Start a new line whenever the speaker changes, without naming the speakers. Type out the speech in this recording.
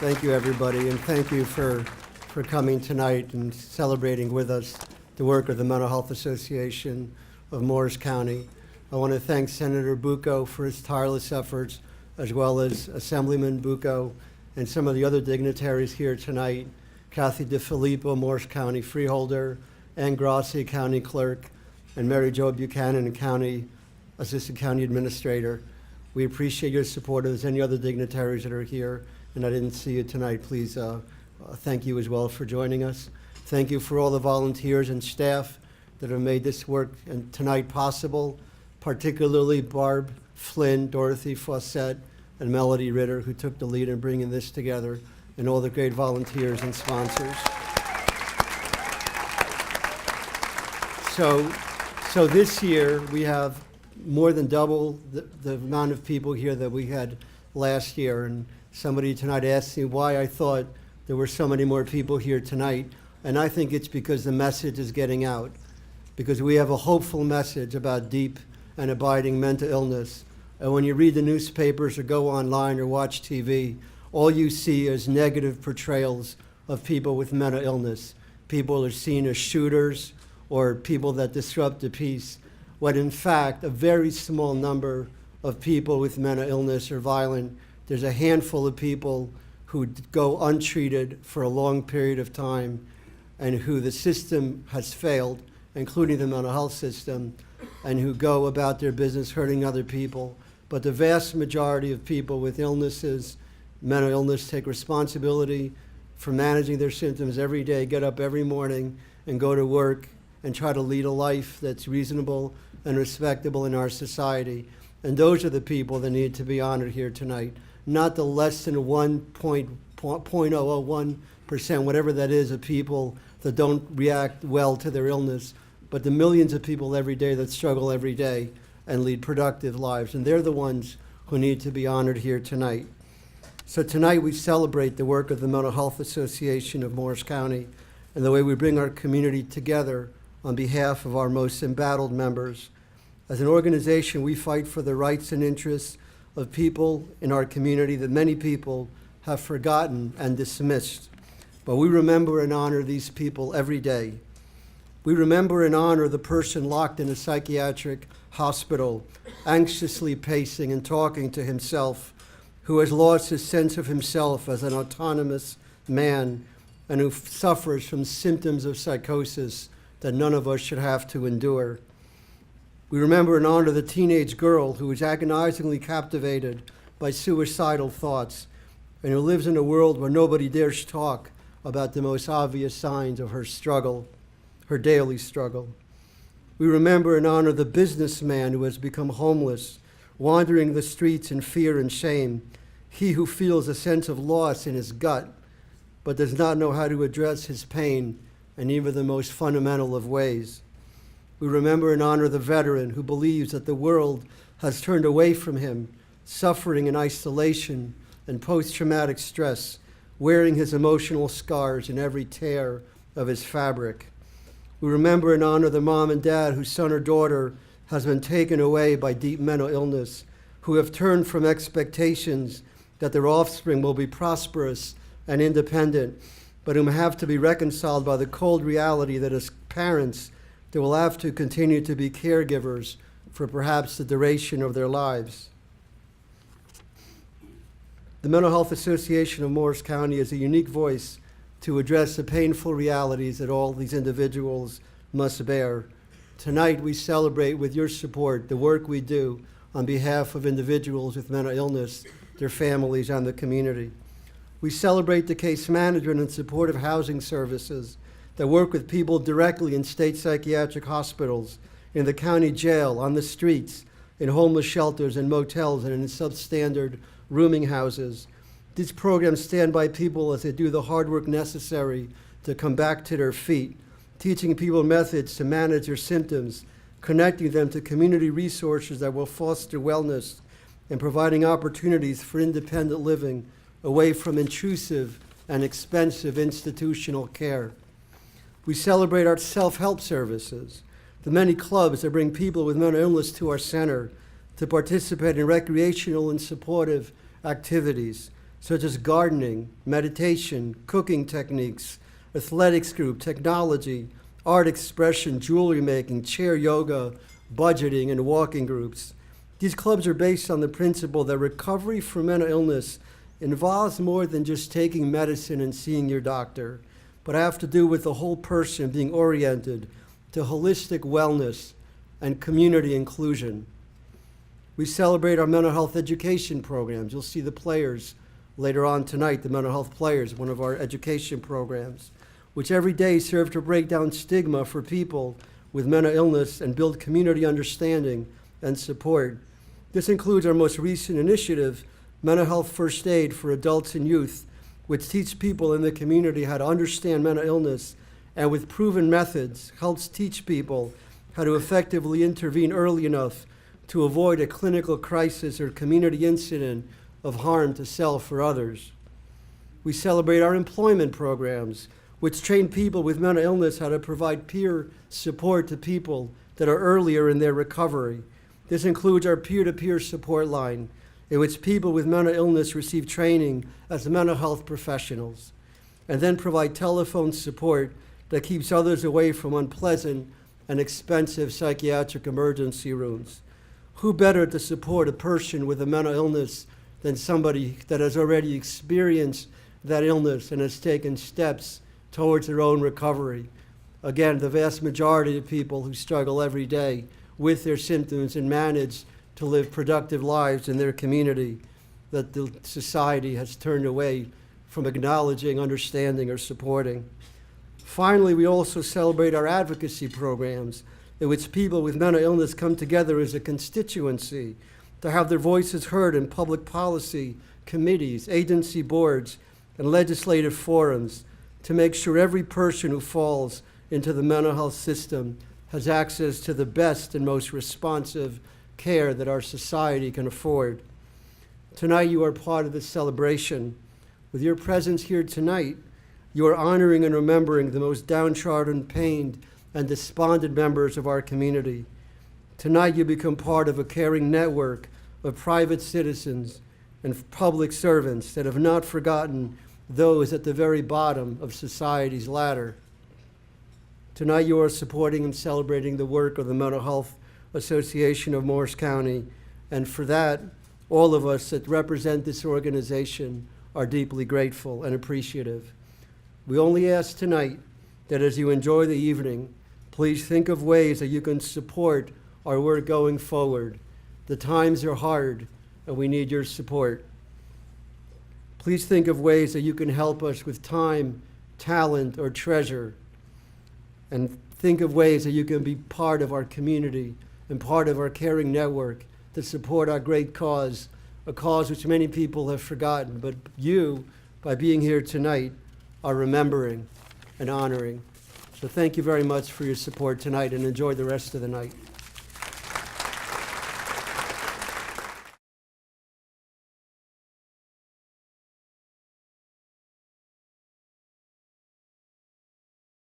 Thank you, everybody, and thank you for coming tonight and celebrating with us the work of the Mental Health Association of Morris County. I want to thank Senator Bucco for his tireless efforts, as well as Assemblyman Bucco and some of the other dignitaries here tonight, Kathy DeFilippo, Morris County Freeholder, Ann Grassi, County Clerk, and Mary Jo Buchanan, Assistant County Administrator. We appreciate your support. If there's any other dignitaries that are here and I didn't see you tonight, please thank you as well for joining us. Thank you for all the volunteers and staff that have made this work and tonight possible, particularly Barb Flynn, Dorothy Fawcett, and Melody Ritter, who took the lead in bringing this together, and all the great volunteers and sponsors. So this year we have more than double the amount of people here that we had last year. And somebody tonight asked me why I thought there were so many more people here tonight. And I think it's because the message is getting out. Because we have a hopeful message about deep and abiding mental illness. And when you read the newspapers or go online or watch TV, all you see is negative portrayals of people with mental illness. People are seen as shooters or people that disrupt the peace, when in fact a very small number of people with mental illness are violent. There's a handful of people who go untreated for a long period of time and who the system has failed, including the mental health system, and who go about their business hurting other people. But the vast majority of people with illnesses, mental illness, take responsibility for managing their symptoms every day, get up every morning and go to work and try to lead a life that's reasonable and respectable in our society. And those are the people that need to be honored here tonight, not the less than 0.001%, whatever that is, of people that don't react well to their illness, but the millions of people every day that struggle every day and lead productive lives. And they're the ones who need to be honored here tonight. So tonight we celebrate the work of the Mental Health Association of Morris County and the way we bring our community together on behalf of our most embattled members. As an organization, we fight for the rights and interests of people in our community that many people have forgotten and dismissed. But we remember and honor these people every day. We remember and honor the person locked in a psychiatric hospital, anxiously pacing and talking to himself, who has lost his sense of himself as an autonomous man and who suffers from symptoms of psychosis that none of us should have to endure. We remember and honor the teenage girl who is agonizingly captivated by suicidal thoughts and who lives in a world where nobody dares talk about the most obvious signs of her struggle, her daily struggle. We remember and honor the businessman who has become homeless, wandering the streets in fear and shame, he who feels a sense of loss in his gut, but does not know how to address his pain in even the most fundamental of ways. We remember and honor the veteran who believes that the world has turned away from him, suffering in isolation and post-traumatic stress, wearing his emotional scars in every tear of his fabric. We remember and honor the mom and dad whose son or daughter has been taken away by deep mental illness, who have turned from expectations that their offspring will be prosperous and independent, but whom have to be reconciled by the cold reality that as parents, they will have to continue to be caregivers for perhaps the duration of their lives. The Mental Health Association of Morris County is a unique voice to address the painful realities that all these individuals must bear. Tonight, we celebrate with your support the work we do on behalf of individuals with mental illness, their families, and the community. We celebrate the case management and supportive housing services that work with people directly in state psychiatric hospitals, in the county jail, on the streets, in homeless shelters and motels, and in substandard rooming houses. These programs stand by people as they do the hard work necessary to come back to their feet, teaching people methods to manage their symptoms, connecting them to community resources that will foster wellness, and providing opportunities for independent living away from intrusive and expensive institutional care. We celebrate our self-help services, the many clubs that bring people with mental illness to our center to participate in recreational and supportive activities, such as gardening, meditation, cooking techniques, athletics group, technology, art expression, jewelry making, chair yoga, budgeting, and walking groups. These clubs are based on the principle that recovery from mental illness involves more than just taking medicine and seeing your doctor, but have to do with the whole person being oriented to holistic wellness and community inclusion. We celebrate our mental health education programs. You'll see the players later on tonight, the mental health players, one of our education programs, which every day serve to break down stigma for people with mental illness and build community understanding and support. This includes our most recent initiative, Mental Health First Aid for Adults and Youth, which teaches people in the community how to understand mental illness and with proven methods helps teach people how to effectively intervene early enough to avoid a clinical crisis or community incident of harm to self or others. We celebrate our employment programs, which train people with mental illness how to provide peer support to people that are earlier in their recovery. This includes our peer-to-peer support line, in which people with mental illness receive training as mental health professionals, and then provide telephone support that keeps others away from unpleasant and expensive psychiatric emergency rooms. Who better to support a person with a mental illness than somebody that has already experienced that illness and has taken steps towards their own recovery? Again, the vast majority of people who struggle every day with their symptoms and manage to live productive lives in their community that the society has turned away from acknowledging, understanding, or supporting. Finally, we also celebrate our advocacy programs in which people with mental illness come together as a constituency to have their voices heard in public policy committees, agency boards, and legislative forums to make sure every person who falls into the mental health system has access to the best and most responsive care that our society can afford. Tonight, you are part of this celebration. With your presence here tonight, you are honoring and remembering the most downtrodden, pained, and despondent members of our community. Tonight, you become part of a caring network of private citizens and public servants that have not forgotten those at the very bottom of society's ladder. Tonight, you are supporting and celebrating the work of the Mental Health Association of Morris County, and for that, all of us that represent this organization are deeply grateful and appreciative. We only ask tonight that as you enjoy the evening, please think of ways that you can support our work going forward. The times are hard, and we need your support. Please think of ways that you can help us with time, talent, or treasure, and think of ways that you can be part of our community and part of our caring network to support our great cause, a cause which many people have forgotten, but you, by being here tonight, are remembering and honoring. So thank you very much for your support tonight, and enjoy the rest of the night.